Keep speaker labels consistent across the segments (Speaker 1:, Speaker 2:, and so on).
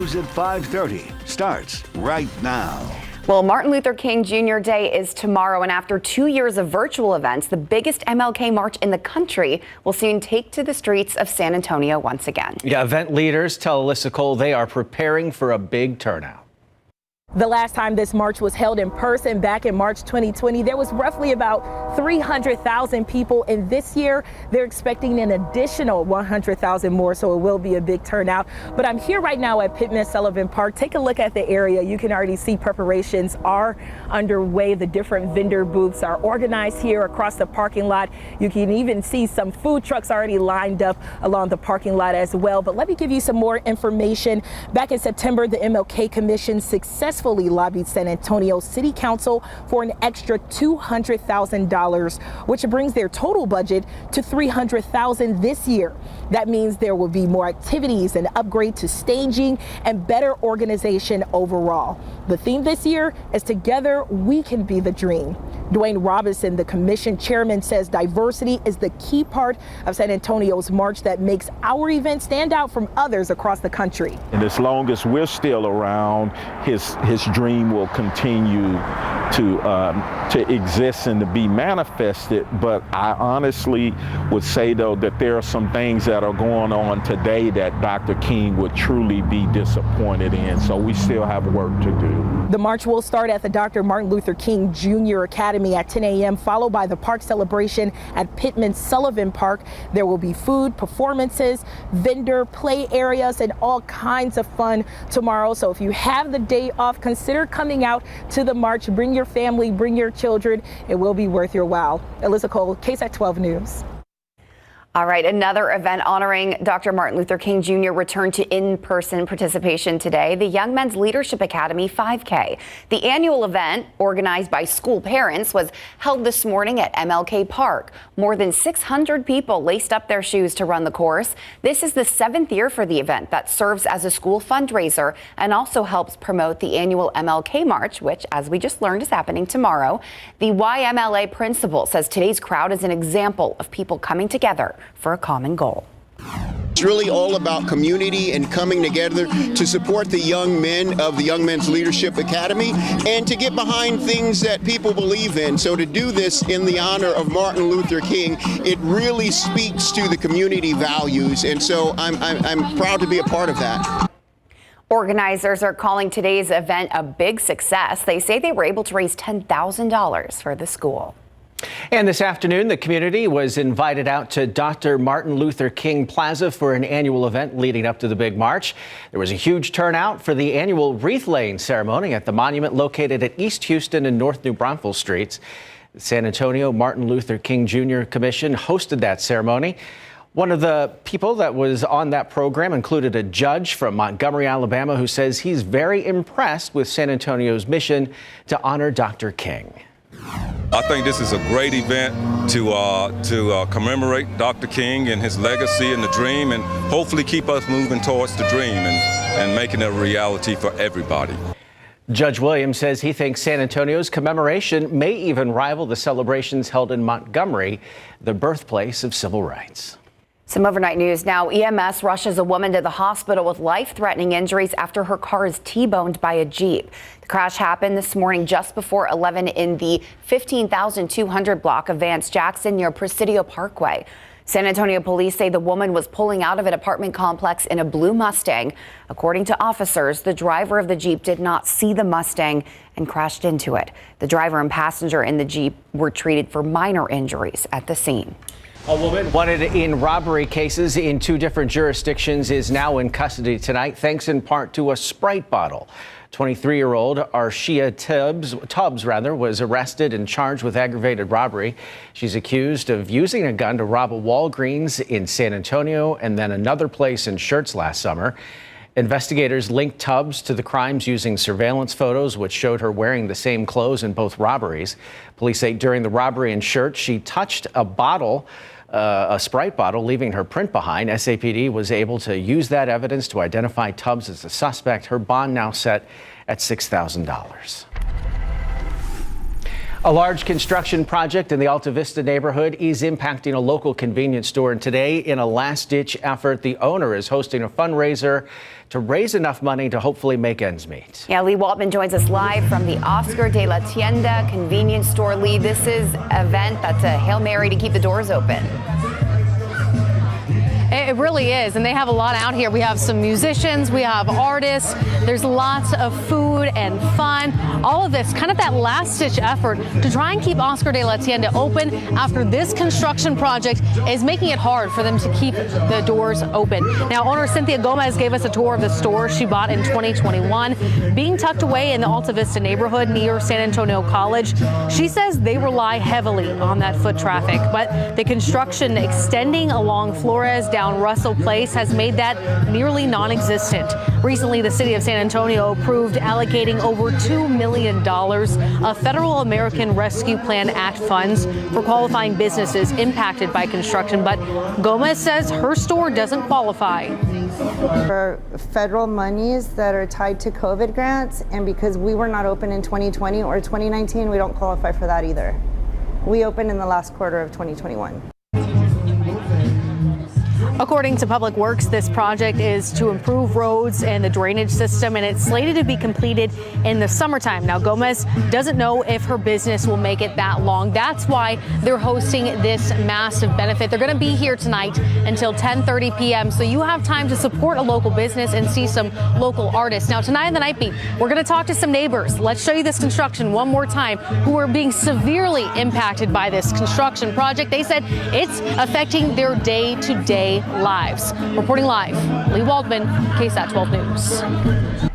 Speaker 1: News at 5:30 starts right now.
Speaker 2: Well, Martin Luther King Jr. Day is tomorrow, and after 2 years of virtual events, the biggest MLK march in the country will soon take to the streets of San Antonio once again.
Speaker 3: Yeah, event leaders tell Alyssa Cole they are preparing for a big turnout.
Speaker 4: The last time this march was held in person back in March 2020, there was roughly about 300,000 people. And this year, they're expecting an additional 100,000 more. So it will be a big turnout. But I'm here right now at Pittman Sullivan Park. Take a look at the area. You can already see preparations are underway. The different vendor booths are organized here across the parking lot. You can even see some food trucks already lined up along the parking lot as well. But let me give you some more information. Back in September, the MLK Commission successfully lobbied San Antonio City Council for an extra $200,000, which brings their total budget to $300,000 this year. That means there will be more activities, and upgrade to staging, and better organization overall. The theme this year is Together We Can Be the Dream. Dwayne Robinson, the commission chairman, says diversity is the key part of San Antonio's march that makes our event stand out from others across the country.
Speaker 5: And as long as we're still around, his dream will continue to exist and to be manifested. But I honestly would say, though, that there are some things that are going on today that Dr. King would truly be disappointed in. So we still have work to do.
Speaker 4: The march will start at the Dr. Martin Luther King Jr. Academy at 10 a.m., followed by the park celebration at Pittman Sullivan Park. There will be food, performances, vendor play areas, and all kinds of fun tomorrow. So if you have the day off, consider coming out to the march. Bring your family, bring your children. It will be worth your while. Alyssa Cole, KSAT 12 News.
Speaker 2: All right, another event honoring Dr. Martin Luther King Jr. returned to in-person participation today, the Young Men's Leadership Academy 5K. The annual event, organized by school parents, was held this morning at MLK Park. More than 600 people laced up their shoes to run the course. This is the 7th year for the event that serves as a school fundraiser and also helps promote the annual MLK March, which, as we just learned, is happening tomorrow. The YMLA principal says today's crowd is an example of people coming together for a common goal.
Speaker 6: It's really all about community and coming together to support the young men of the Young Men's Leadership Academy and to get behind things that people believe in. So to do this in the honor of Martin Luther King, it really speaks to the community values. And so I'm proud to be a part of that.
Speaker 2: Organizers are calling today's event a big success. They say they were able to raise $10,000 for the school.
Speaker 3: And this afternoon, the community was invited out to Dr. Martin Luther King Plaza for an annual event leading up to the big march. There was a huge turnout for the annual wreath laying ceremony at the monument located at East Houston and North New Braunfels streets. The San Antonio Martin Luther King Jr. Commission hosted that ceremony. One of the people that was on that program included a judge from Montgomery, Alabama, who says he's very impressed with San Antonio's mission to honor Dr. King.
Speaker 7: I think this is a great event to commemorate Dr. King and his legacy and the dream, and hopefully keep us moving towards the dream and making it a reality for everybody.
Speaker 3: Judge Williams says he thinks San Antonio's commemoration may even rival the celebrations held in Montgomery, the birthplace of civil rights.
Speaker 2: Some overnight news now. EMS rushes a woman to the hospital with life-threatening injuries after her car is T-boned by a Jeep. The crash happened this morning just before 11 in the 15,200 block of Vance Jackson near Presidio Parkway. San Antonio police say the woman was pulling out of an apartment complex in a blue Mustang. According to officers, the driver of the Jeep did not see the Mustang and crashed into it. The driver and passenger in the Jeep were treated for minor injuries at the scene.
Speaker 3: A woman wanted in robbery cases in 2 different jurisdictions is now in custody tonight, thanks in part to a Sprite bottle. 23-year-old Arshia Tubbs was arrested and charged with aggravated robbery. She's accused of using a gun to rob a Walgreens in San Antonio and then another place in Schertz last summer. Investigators linked Tubbs to the crimes using surveillance photos, which showed her wearing the same clothes in both robberies. Police say during the robbery in Schertz, she touched a Sprite bottle, leaving her print behind. SAPD was able to use that evidence to identify Tubbs as the suspect. Her bond now set at $6,000. A large construction project in the Alta Vista neighborhood is impacting a local convenience store. And today, in a last-ditch effort, the owner is hosting a fundraiser to raise enough money to hopefully make ends meet.
Speaker 2: Yeah, Lee Waldman joins us live from the Oscar de la Tienda convenience store. Lee, this is an event that's a Hail Mary to keep the doors open.
Speaker 8: It really is, and they have a lot out here. We have some musicians, we have artists, there's lots of food and fun. All of this, kind of that last-ditch effort to try and keep Oscar de la Tienda open after this construction project is making it hard for them to keep the doors open. Now, owner Cynthia Gomez gave us a tour of the store she bought in 2021, being tucked away in the Alta Vista neighborhood near San Antonio College. She says they rely heavily on that foot traffic, but the construction extending along Flores down Russell Place has made that nearly non-existent. Recently, the city of San Antonio approved allocating over $2 million of Federal American Rescue Plan Act funds for qualifying businesses impacted by construction. But Gomez says her store doesn't qualify.
Speaker 9: For federal monies that are tied to COVID grants, and because we were not open in 2020 or 2019, we don't qualify for that either. We opened in the last quarter of 2021.
Speaker 8: According to Public Works, this project is to improve roads and the drainage system, and it's slated to be completed in the summertime. Now, Gomez doesn't know if her business will make it that long. That's why they're hosting this massive benefit. They're going to be here tonight until 10:30 p.m. So you have time to support a local business and see some local artists. Now, tonight in the Night Beat, we're going to talk to some neighbors. Let's show you this construction one more time, who are being severely impacted by this construction project. They said it's affecting their day-to-day lives. Reporting live, Lee Waldman, KSAT 12 News.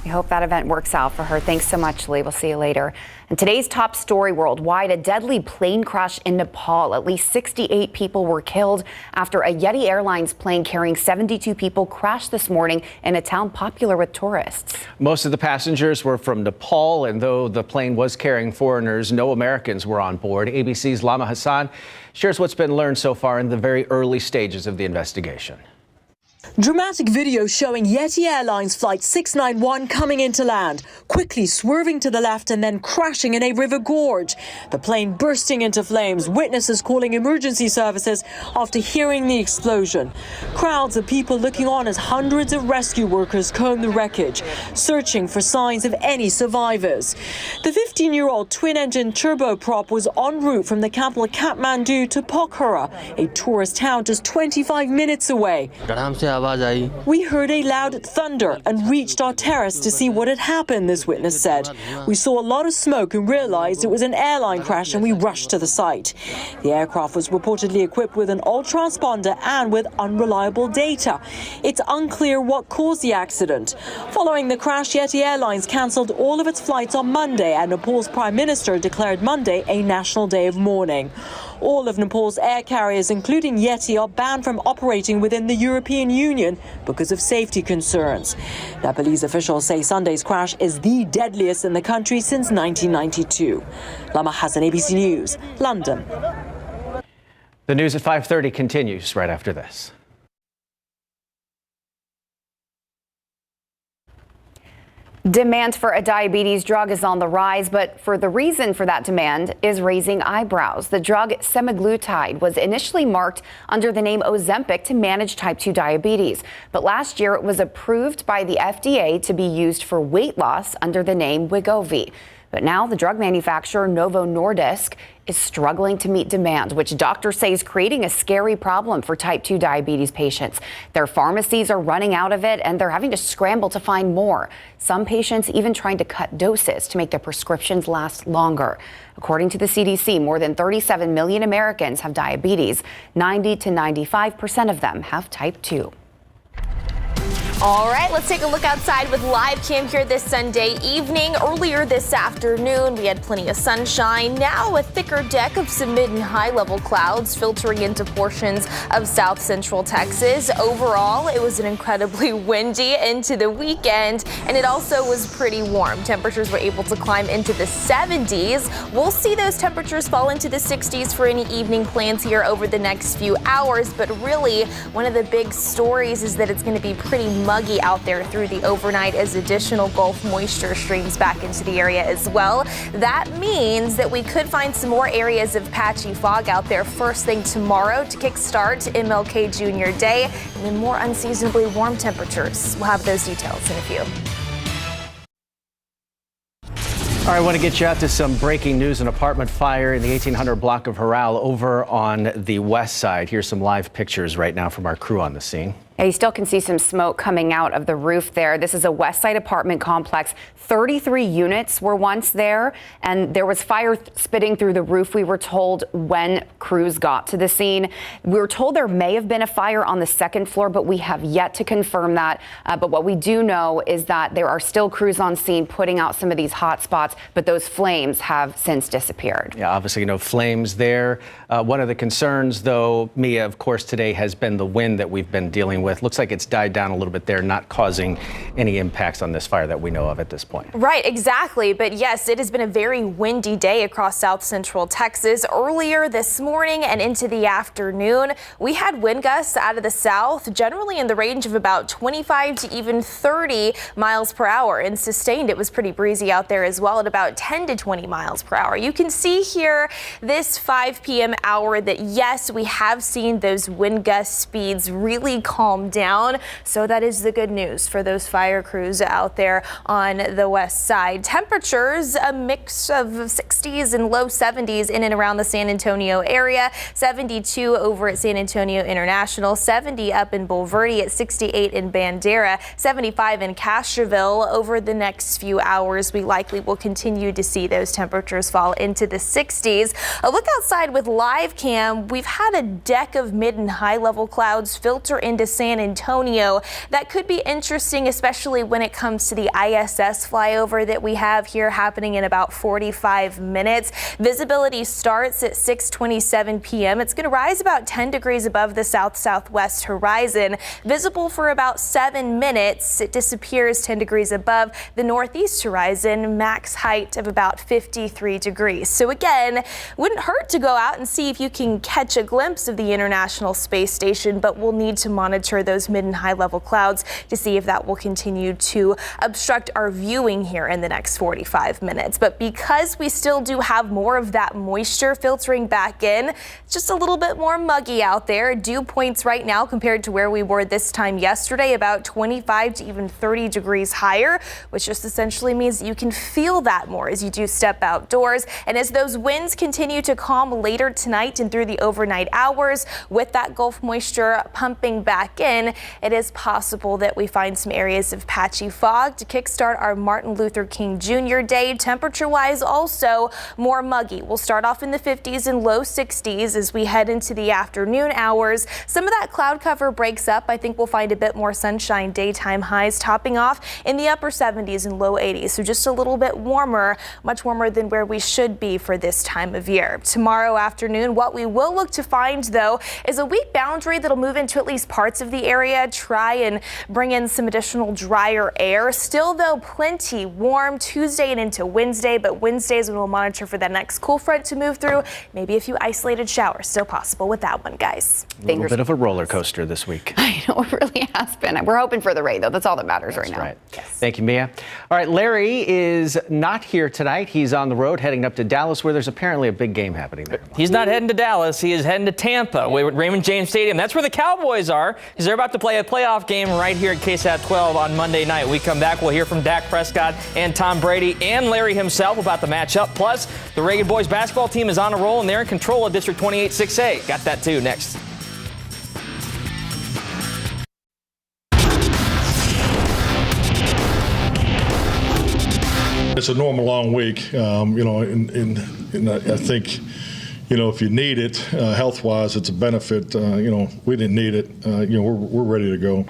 Speaker 2: We hope that event works out for her. Thanks so much, Lee. We'll see you later. And today's top story worldwide, a deadly plane crash in Nepal. At least 68 people were killed after a Yeti Airlines plane carrying 72 people crashed this morning in a town popular with tourists.
Speaker 3: Most of the passengers were from Nepal, and though the plane was carrying foreigners, no Americans were on board. ABC's Lama Hassan shares what's been learned so far in the very early stages of the investigation.
Speaker 10: Dramatic video showing Yeti Airlines Flight 691 coming into land, quickly swerving to the left and then crashing in a river gorge. The plane bursting into flames, witnesses calling emergency services after hearing the explosion. Crowds of people looking on as hundreds of rescue workers comb the wreckage, searching for signs of any survivors. The 15-year-old twin-engine turboprop was en route from the capital Kathmandu to Pokhara, a tourist town just 25 minutes away. We heard a loud thunder and reached our terrace to see what had happened, this witness said. We saw a lot of smoke and realized it was an airline crash, and we rushed to the site. The aircraft was reportedly equipped with an old transponder and with unreliable data. It's unclear what caused the accident. Following the crash, Yeti Airlines cancelled all of its flights on Monday, and Nepal's Prime Minister declared Monday a national day of mourning. All of Nepal's air carriers, including Yeti, are banned from operating within the European Union because of safety concerns. Nepalese officials say Sunday's crash is the deadliest in the country since 1992. Lama Hassan, ABC News, London.
Speaker 3: The news at 5:30 continues right after this.
Speaker 2: Demand for a diabetes drug is on the rise, but the reason for that demand is raising eyebrows. The drug semaglutide was initially marked under the name Ozempic to manage type 2 diabetes. But last year it was approved by the FDA to be used for weight loss under the name Wegovy. But now the drug manufacturer Novo Nordisk is struggling to meet demand, which doctors say is creating a scary problem for type 2 diabetes patients. Their pharmacies are running out of it, and they're having to scramble to find more. Some patients even trying to cut doses to make their prescriptions last longer. According to the CDC, more than 37 million Americans have diabetes. 90 to 95% of them have type 2.
Speaker 11: All right, let's take a look outside with live cam here this Sunday evening. Earlier this afternoon, we had plenty of sunshine. Now a thicker deck of some mid and high level clouds filtering into portions of south central Texas. Overall, it was an incredibly windy into the weekend, and it also was pretty warm. Temperatures were able to climb into the 70s. We'll see those temperatures fall into the 60s for any evening plans here over the next few hours. But really, one of the big stories is that it's going to be pretty muggy out there through the overnight as additional Gulf moisture streams back into the area as well. That means that we could find some more areas of patchy fog out there first thing tomorrow to kickstart MLK Junior Day, and then more unseasonably warm temperatures. We'll have those details in a few.
Speaker 3: All right, I want to get you out to some breaking news. An apartment fire in the 1800 block of Hural over on the west side. Here's some live pictures right now from our crew on the scene.
Speaker 2: Yeah, you still can see some smoke coming out of the roof there. This is a west side apartment complex. 33 units were once there, and there was fire spitting through the roof, we were told, when crews got to the scene. We were told there may have been a fire on the second floor, but we have yet to confirm that. But what we do know is that there are still crews on scene putting out some of these hot spots, but those flames have since disappeared.
Speaker 3: Yeah, obviously, no flames there. One of the concerns, though, Mia, of course, today has been the wind that we've been dealing with. Looks like it's died down a little bit there, not causing any impacts on this fire that we know of at this point.
Speaker 11: Right, exactly. But yes, it has been a very windy day across south central Texas. Earlier this morning and into the afternoon, we had wind gusts out of the south, generally in the range of about 25 to even 30 miles per hour. And sustained, it was pretty breezy out there as well at about 10 to 20 miles per hour. You can see here this 5 p.m. hour that, yes, we have seen those wind gust speeds really calm down. So that is the good news for those fire crews out there on the west side. Temperatures, a mix of 60s and low 70s in and around the San Antonio area. 72 over at San Antonio International, 70 up in Bulverde, at 68 in Bandera, 75 in Castroville. Over the next few hours, we likely will continue to see those temperatures fall into the 60s. A look outside with live cam. We've had a deck of mid and high level clouds filter into San Antonio. That could be interesting, especially when it comes to the ISS flyover that we have here happening in about 45 minutes. Visibility starts at 6:27 p.m. It's going to rise about 10 degrees above the south-southwest horizon. Visible for about 7 minutes. It disappears 10 degrees above the northeast horizon. Max height of about 53 degrees. So again, wouldn't hurt to go out and see if you can catch a glimpse of the International Space Station, but we'll need to monitor those mid and high level clouds to see if that will continue to obstruct our viewing here in the next 45 minutes. But because we still do have more of that moisture filtering back in, it's just a little bit more muggy out there. Dew points right now compared to where we were this time yesterday, about 25 to even 30 degrees higher, which just essentially means that you can feel that more as you do step outdoors. And as those winds continue to calm later tonight and through the overnight hours, with that Gulf moisture pumping back in, it is possible that we find some areas of patchy fog to kickstart our Martin Luther King Jr. Day. Temperature-wise, also more muggy. We'll start off in the 50s and low 60s as we head into the afternoon hours. Some of that cloud cover breaks up. I think we'll find a bit more sunshine. Daytime highs topping off in the upper 70s and low 80s. So just a little bit warmer, much warmer than where we should be for this time of year. Tomorrow afternoon, what we will look to find, though, is a weak boundary that'll move into at least parts of the area, try and bring in some additional drier air. Still, though, plenty warm Tuesday and into Wednesday, but Wednesdays when we'll monitor for that next cool front to move through. Maybe a few isolated showers still possible with that one, guys.
Speaker 3: A little bit of a roller coaster this week.
Speaker 2: I know, it really has been. We're hoping for the rain, though. That's all that matters right now.
Speaker 3: Right. Yes. Thank you, Mia. All right, Larry is not here tonight. He's on the road heading up to Dallas, where there's apparently a big game happening there.
Speaker 12: He's not heading to Dallas. He is heading to Tampa, Raymond James Stadium. That's where the Cowboys are, because they're about to play a playoff game right here at KSAT 12 on Monday night. We come back, we'll hear from Dak Prescott and Tom Brady and Larry himself about the matchup. Plus, the Reagan boys basketball team is on a roll, and they're in control of District 28 6A. Got that, too, next.
Speaker 13: It's a normal long week, and I think, if you need it health-wise, it's a benefit. We didn't need it. We're ready to go.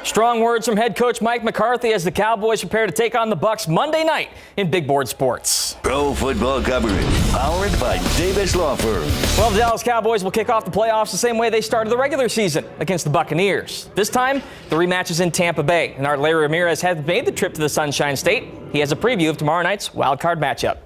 Speaker 12: Strong words from head coach Mike McCarthy as the Cowboys prepare to take on the Bucs Monday night in Big Board Sports.
Speaker 1: Pro football coverage powered by Davis Law Firm.
Speaker 12: Well, the Dallas Cowboys will kick off the playoffs the same way they started the regular season, against the Buccaneers. This time, the rematch is in Tampa Bay, and our Larry Ramirez has made the trip to the Sunshine State. He has a preview of tomorrow night's wild card matchup.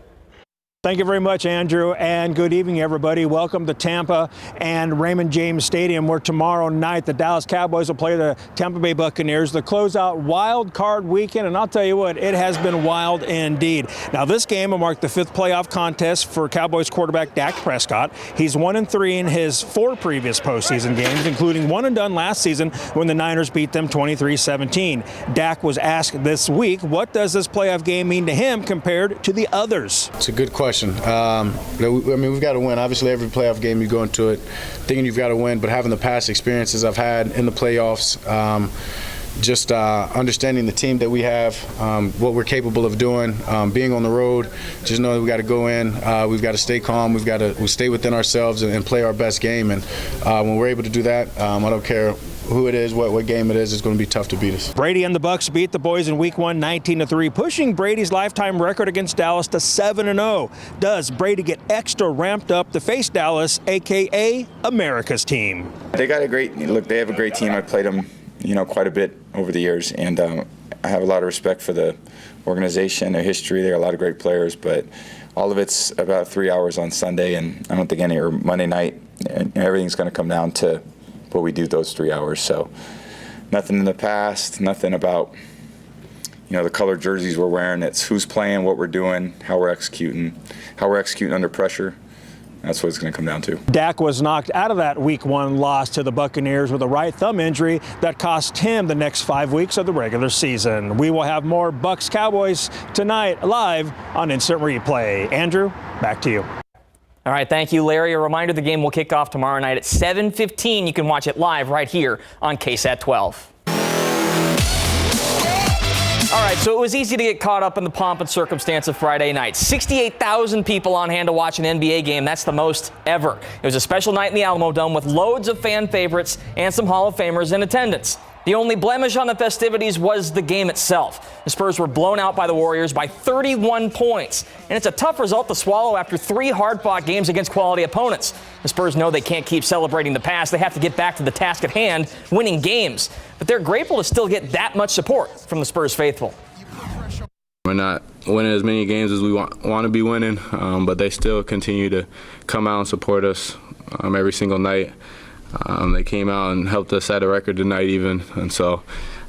Speaker 14: Thank you very much, Andrew, and good evening, everybody. Welcome to Tampa and Raymond James Stadium, where tomorrow night the Dallas Cowboys will play the Tampa Bay Buccaneers to close out wild card weekend. And I'll tell you what, it has been wild indeed. Now, this game will mark the 5th playoff contest for Cowboys quarterback Dak Prescott. He's 1-3 in his 4 previous postseason games, including one and done last season when the Niners beat them 23-17. Dak was asked this week, what does this playoff game mean to him compared to the others?
Speaker 15: It's a good question. I mean, we've got to win. Obviously, every playoff game you go into it thinking you've got to win, but having the past experiences I've had in the playoffs, just understanding the team that we have, what we're capable of doing, being on the road, just know that we got to go in, we've got to stay calm, we've got to stay within ourselves and play our best game. And when we're able to do that, I don't care who it is, what game it is, it's going to be tough to beat us.
Speaker 14: Brady and the Bucs beat the boys in Week 1, 19-3, pushing Brady's lifetime record against Dallas to 7-0. Does Brady get extra ramped up to face Dallas, a.k.a. America's team?
Speaker 16: They got a great look. They have a great team. I've played them, quite a bit over the years, and I have a lot of respect for the organization, their history. They got a lot of great players, but all of it's about 3 hours on Sunday, and I don't think or Monday night, and everything's going to come down to what we do those 3 hours. So nothing in the past, nothing about the colored jerseys we're wearing. It's who's playing, what we're doing, how we're executing under pressure. That's what it's going to come down to.
Speaker 14: Dak was knocked out of that Week 1 loss to the Buccaneers with a right thumb injury that cost him the next 5 weeks of the regular season. We will have more Bucs Cowboys tonight live on Instant Replay. Andrew, back to you.
Speaker 12: All right, thank you, Larry. A reminder, the game will kick off tomorrow night at 7:15. You can watch it live right here on KSAT 12. All right, so it was easy to get caught up in the pomp and circumstance of Friday night. 68,000 people on hand to watch an NBA game. That's the most ever. It was a special night in the Alamo Dome with loads of fan favorites and some Hall of Famers in attendance. The only blemish on the festivities was the game itself. The Spurs were blown out by the Warriors by 31 points. And it's a tough result to swallow after 3 hard-fought games against quality opponents. The Spurs know they can't keep celebrating the past. They have to get back to the task at hand, winning games. But they're grateful to still get that much support from the Spurs faithful.
Speaker 17: We're not winning as many games as we want to be winning, but they still continue to come out and support us every single night. They came out and helped us set a record tonight even, and so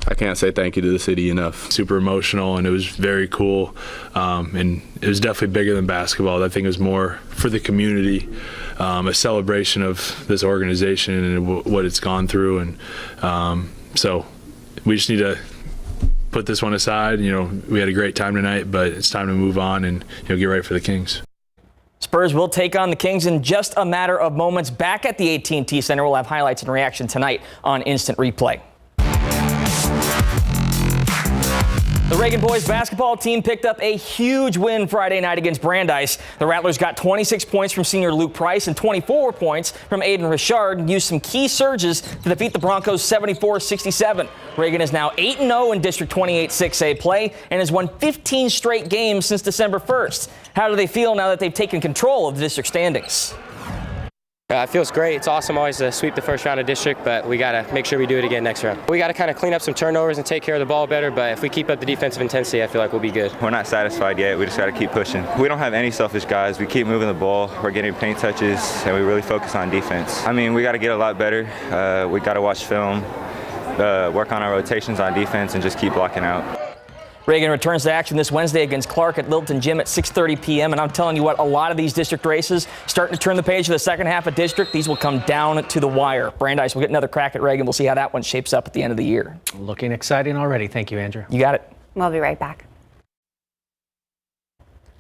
Speaker 17: I can't say thank you to the city enough.
Speaker 18: Super emotional, and it was very cool, and it was definitely bigger than basketball. I think it was more for the community, a celebration of this organization and what it's gone through, and so we just need to put this one aside. We had a great time tonight, but it's time to move on and get ready for the Kings.
Speaker 12: Spurs will take on the Kings in just a matter of moments. Back at the AT&T Center, we'll have highlights and reaction tonight on Instant Replay. The Reagan boys basketball team picked up a huge win Friday night against Brandeis. The Rattlers got 26 points from senior Luke Price and 24 points from Aiden Richard and used some key surges to defeat the Broncos 74-67. Reagan is now 8-0 in District 28 6A play and has won 15 straight games since December 1st. How do they feel now that they've taken control of the district standings?
Speaker 19: It feels great. It's awesome always to sweep the first round of district, but we got to make sure we do it again next round. We got to kind of clean up some turnovers and take care of the ball better, but if we keep up the defensive intensity, I feel like we'll be good.
Speaker 20: We're not satisfied yet. We just got to keep pushing. We don't have any selfish guys. We keep moving the ball. We're getting paint touches, and we really focus on defense. I mean, we got to get a lot better. We got to watch film, work on our rotations on defense, and just keep blocking out.
Speaker 12: Reagan returns to action this Wednesday against Clark at Littleton Gym at 6:30 p.m. And I'm telling you what, a lot of these district races starting to turn the page for the second half of district. These will come down to the wire. Brandeis will get another crack at Reagan. We'll see how that one shapes up at the end of the year.
Speaker 3: Looking exciting already. Thank you, Andrew.
Speaker 12: You got it.
Speaker 2: We'll be right back.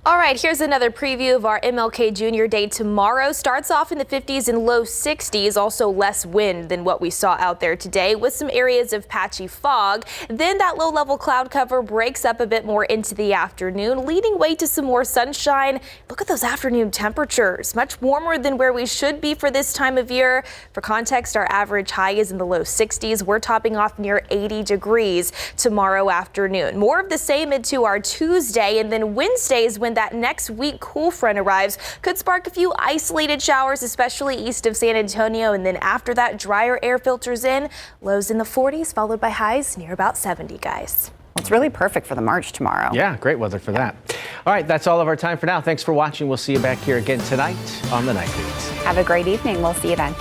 Speaker 11: All right, here's another preview of our MLK Junior Day tomorrow. Starts off in the 50s and low 60s, also less wind than what we saw out there today with some areas of patchy fog. Then that low-level cloud cover breaks up a bit more into the afternoon, leading way to some more sunshine. Look at those afternoon temperatures, much warmer than where we should be for this time of year. For context, our average high is in the low 60s. We're topping off near 80 degrees tomorrow afternoon. More of the same into our Tuesday, and then Wednesday is when that next week cool front arrives. Could spark a few isolated showers, especially east of San Antonio. And then after that, drier air filters in. Lows in the 40s, followed by highs near about 70, guys.
Speaker 2: It's really perfect for the march tomorrow.
Speaker 3: Yeah, great weather for that. All right, that's all of our time for now. Thanks for watching. We'll see you back here again tonight on the Night Leads.
Speaker 2: Have a great evening. We'll see you then.